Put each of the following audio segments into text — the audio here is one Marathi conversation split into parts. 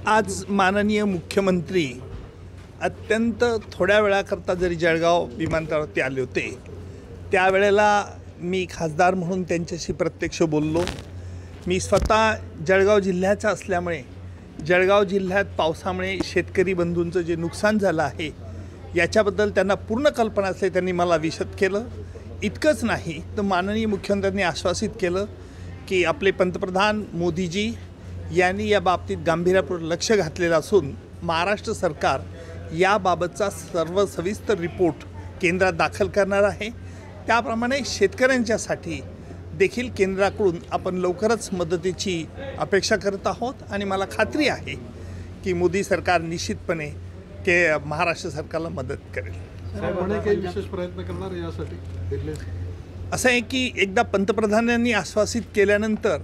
आज माननीय मुख्यमंत्री अत्यंत थोड्या वेळाकरता जरी जळगाव विमानतळावरती आले होते, त्यावेळेला मी खासदार म्हणून त्यांच्याशी प्रत्यक्ष बोललो। मी स्वतः जळगाव जिल्ह्याचा असल्यामुळे जळगाव जिल्ह्यात पावसामुळे शेतकरी बंधूंचं जे नुकसान झालं आहे याच्याबद्दल त्यांना पूर्ण कल्पना असते, त्यांनी मला विशद केलं। इतकंच नाही तर माननीय मुख्यमंत्र्यांनी आश्वासित केलं की आपले पंतप्रधान मोदीजी यांनी या बाबतीत गांभीर्यपूर्वक लक्ष घातलेलं असून महाराष्ट्र सरकार याबाबतचा सर्व सविस्तर रिपोर्ट केंद्रात दाखल करणार आहे। त्याप्रमाणे शेतकऱ्यांच्यासाठी देखील केंद्राकडून आपण लवकरच मदतीची अपेक्षा करत आहोत आणि मला खात्री आहे की मोदी सरकार निश्चितपणे महाराष्ट्र सरकारला मदत करेल। काही विशेष प्रयत्न करणार यासाठी असं आहे की एकदा पंतप्रधानांनी आश्वासित केल्यानंतर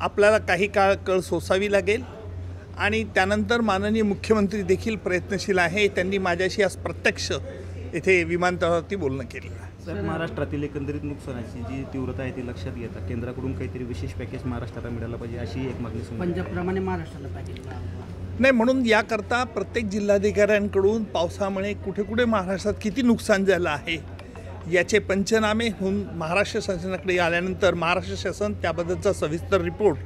आपल्याला काही काळ कळ सोसावी लागेल आणि त्यानंतर माननीय मुख्यमंत्री देखील प्रयत्नशील आहे। त्यांनी माझ्याशी आज प्रत्यक्ष इथे विमानतळावरती बोलणं केलं आहे। सर, महाराष्ट्रातील एकंदरीत नुकसानाची जी तीव्रता आहे ती लक्षात घेता केंद्राकडून काहीतरी विशेष पॅकेज महाराष्ट्राला मिळालं पाहिजे अशी एक मागणी पंजाबप्रमाणे महाराष्ट्राला पॅकेज नाही, म्हणून याकरता प्रत्येक जिल्हाधिकाऱ्यांकडून पावसामुळे कुठे कुठे महाराष्ट्रात किती नुकसान झालं आहे याचे पंचनामे होऊन महाराष्ट्र शासनाकडे आल्यानंतर महाराष्ट्र शासन त्याबद्दलचा सविस्तर रिपोर्ट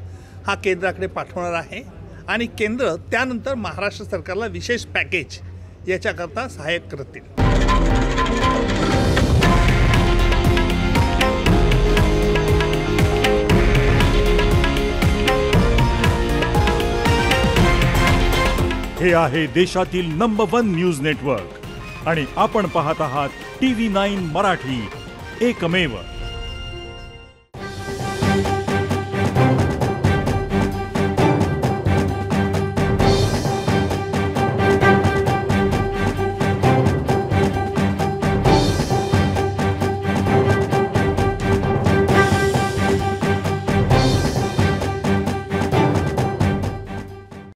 हा केंद्राकडे पाठवणार आहे आणि केंद्र त्यानंतर महाराष्ट्र सरकारला विशेष पॅकेज याच्याकरता सहाय्यक करतील। हे आहे देशातील नंबर 1 न्यूज नेटवर्क आणि आपण पाहत आहात TV9 मराठी, एकमेव।